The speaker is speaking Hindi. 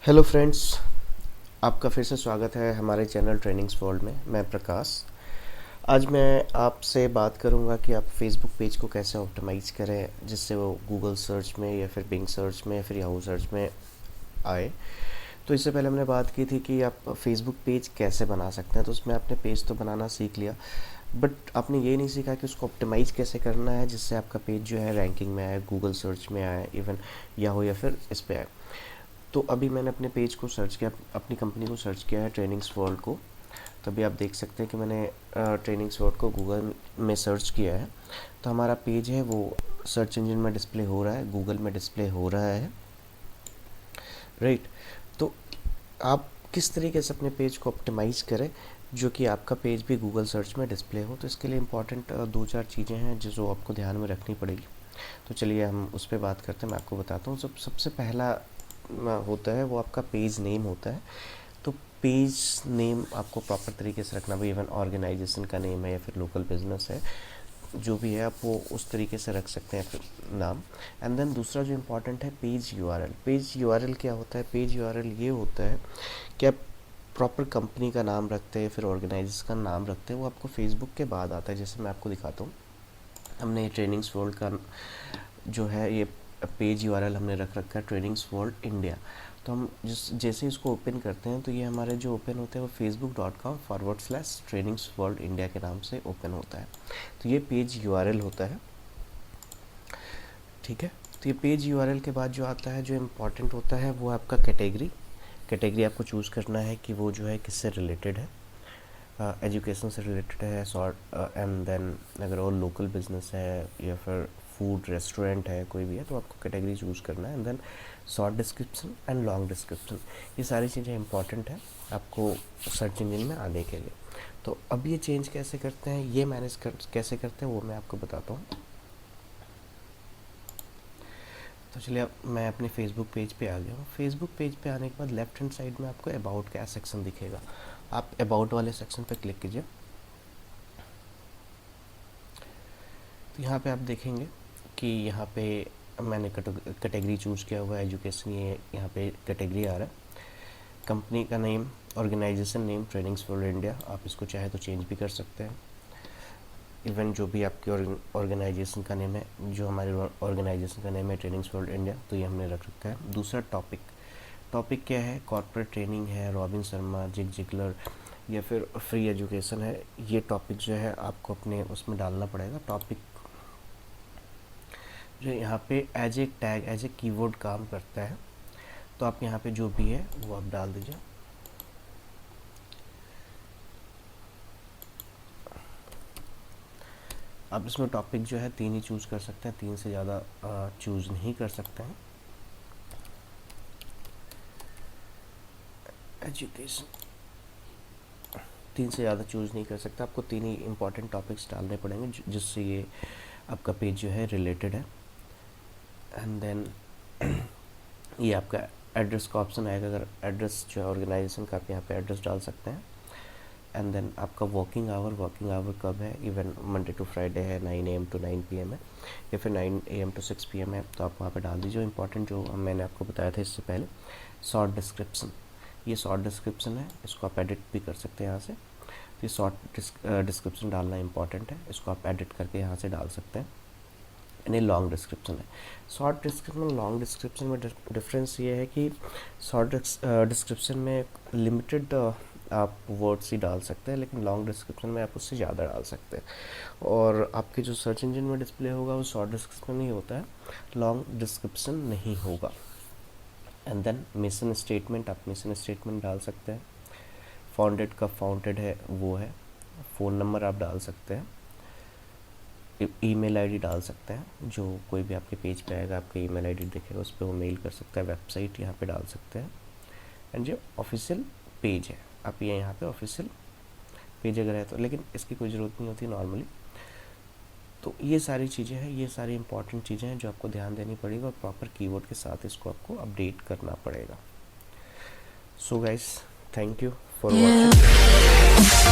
हेलो फ्रेंड्स, आपका फिर से स्वागत है हमारे चैनल ट्रेनिंग्स वर्ल्ड में। मैं प्रकाश। आज मैं आपसे बात करूंगा कि आप फेसबुक पेज को कैसे ऑप्टिमाइज़ करें जिससे वो गूगल सर्च में या फिर बिंग सर्च में या फिर याहू सर्च में आए। तो इससे पहले हमने बात की थी कि आप फेसबुक पेज कैसे बना सकते हैं, तो उसमें आपने पेज तो बनाना सीख लिया, बट आपने ये नहीं सीखा कि उसको ऑप्टिमाइज़ कैसे करना है जिससे आपका पेज जो है रैंकिंग में आए, गूगल सर्च में आए, इवन याहू या फिर इस पे आए। तो अभी मैंने अपने पेज को सर्च किया, अपनी कंपनी को सर्च किया है, ट्रेनिंग्स वर्ल्ड को। तो अभी आप देख सकते हैं कि मैंने ट्रेनिंग्स वर्ल्ड को गूगल में सर्च किया है। तो हमारा पेज है वो सर्च इंजन में डिस्प्ले हो रहा है, गूगल में डिस्प्ले हो रहा है, राइट। तो आप किस तरीके से अपने पेज को ऑप्टिमाइज़ करें जो कि आपका पेज भी गूगल सर्च में डिस्प्ले हो। तो इसके लिए इम्पॉर्टेंट दो चार चीज़ें हैं जो आपको ध्यान में रखनी पड़ेगी। तो चलिए हम उस पर बात करते हैं। मैं आपको बताता हूँ। सबसे पहला होता है वो आपका पेज नेम होता है। तो पेज नेम आपको प्रॉपर तरीके से रखना भाई, इवन ऑर्गेनाइजेशन का नेम है या फिर लोकल बिजनेस है, जो भी है आप वो उस तरीके से रख सकते हैं फिर नाम। एंड देन दूसरा जो इम्पोर्टेंट है पेज यूआरएल। पेज यूआरएल क्या होता है? पेज यूआरएल ये होता है कि आप प्रॉपर कंपनी का नाम रखते हैं फिर ऑर्गेनाइजेशन का नाम रखते हैं, वो आपको फेसबुक के बाद आता है। जैसे मैं आपको दिखाता हूँ, हमने ट्रेनिंग्स वर्ल्ड का जो है ये पेज यूआरएल हमने रख रखा है ट्रेनिंग्स वर्ल्ड इंडिया। तो हम जैसे इसको ओपन करते हैं तो ये हमारे जो ओपन होते हैं वो facebook.com/ट्रेनिंग्स वर्ल्ड इंडिया के नाम से ओपन होता है। तो ये पेज यूआरएल होता है, ठीक है। तो ये पेज यूआरएल के बाद जो आता है, जो इम्पोर्टेंट होता है, वो आपका कैटेगरी। कैटेगरी आपको चूज़ करना है कि वो जो है किससे रिलेटेड है। एजुकेशन से रिलेटेड है, सॉर्ट एंड देन अगर और लोकल बिजनेस है या फिर फूड रेस्टोरेंट है, कोई भी है, तो आपको कैटेगरी चूज़ करना है। And then short description and long description, ये सारी चीज़ें इंपॉर्टेंट है आपको सर्च इंजन में आने के लिए। तो अब ये चेंज कैसे करते हैं, ये मैनेज कैसे करते हैं, वो मैं आपको बताता हूँ। तो चलिए अब मैं अपने फेसबुक पेज पे आ गया हूँ। फेसबुक पेज पे आने के बाद लेफ्ट हैंड साइड में आपको अबाउट का सेक्शन दिखेगा। आप अबाउट वाले सेक्शन पे क्लिक कीजिए। तो यहाँ पे आप देखेंगे कि यहाँ पे मैंने कैटेगरी चूज़ किया हुआ है एजुकेशन, ये यहाँ पे कैटेगरी आ रहा है। कंपनी का name, organization name trainings world India, आप इसको चाहे तो चेंज भी कर सकते हैं। इवन जो भी आपकी ऑर्गेनाइजेशन का नेम है, जो हमारे ऑर्गेनाइजेशन का नेम है ट्रेनिंग्स वर्ल्ड इंडिया, तो ये हमने रख रखा है। दूसरा टॉपिक, टॉपिक क्या है? कॉर्पोरेट ट्रेनिंग है, रॉबिन शर्मा, जिग जिगलर या फिर फ्री एजुकेशन है। ये टॉपिक जो है आपको अपने उसमें डालना पड़ेगा। टॉपिक जो यहाँ पे as a tag, as a keyword काम करता है, तो आप यहाँ पे जो भी है वो आप डाल दीजिए। आप इसमें टॉपिक जो है 3 ही चूज़ कर सकते हैं, 3 से ज़्यादा चूज़ नहीं कर सकते हैं। एजुकेशन 3 से ज़्यादा चूज़ नहीं कर सकता, आपको 3 ही इंपॉर्टेंट टॉपिक्स डालने पड़ेंगे जिससे ये आपका पेज जो है रिलेटेड है। एंड देन ये आपका एड्रेस का ऑप्शन आएगा। अगर एड्रेस जो है ऑर्गेनाइजेशन का, आप यहाँ पे एड्रेस डाल सकते हैं। एंड देन आपका वर्किंग आवर कब है? इवन मंडे टू फ्राइडे है, 9 AM to 9 PM है, या फिर 9 AM to 6 PM है, तो आप वहाँ पे डाल दीजिए। इंपॉर्टेंट जो मैंने आपको बताया था इससे पहले, शॉर्ट डिस्क्रिप्शन, ये शॉर्ट डिस्क्रिप्शन है, इसको आप एडिट भी कर सकते हैं यहाँ से। तो ये शॉर्ट डिस्क्रिप्शन डालना इंपॉर्टेंट है, इसको आप एडिट करके यहाँ से डाल सकते हैं। यानी लॉन्ग डिस्क्रिप्शन है। शॉर्ट डिस्क्रिप्शन, लॉन्ग डिस्क्रिप्शन में डिफरेंस ये है कि शॉर्ट डिस्क्रिप्शन में लिमिटेड आप वर्ड्स ही डाल सकते हैं, लेकिन लॉन्ग डिस्क्रिप्शन में आप उससे ज़्यादा डाल सकते हैं। और आपके जो सर्च इंजन में डिस्प्ले होगा वो शॉर्ट डिस्क्रिप्शन नहीं होता है, लॉन्ग डिस्क्रिप्शन नहीं होगा। एंड देन मिशन स्टेटमेंट, आप मिशन स्टेटमेंट डाल सकते हैं। फाउंडेड का फाउंडेड है वो है। फ़ोन नंबर आप डाल सकते हैं। ईमेल आईडी डाल सकते हैं, जो कोई भी आपके पेज पे आएगा आपका ईमेल आईडी दिखेगा, उस पर वो मेल कर सकता है। वेबसाइट यहाँ पे डाल सकते हैं। एंड जो ऑफिशियल पेज है, आप ये यहाँ पे ऑफिशियल पेज अगर है तो, लेकिन इसकी कोई ज़रूरत नहीं होती नॉर्मली। तो ये सारी चीज़ें हैं, ये सारी इंपॉर्टेंट चीज़ें हैं जो आपको ध्यान देनी पड़ेगी और प्रॉपर कीवर्ड के साथ इसको आपको अपडेट करना पड़ेगा। So guys, thank you for watching.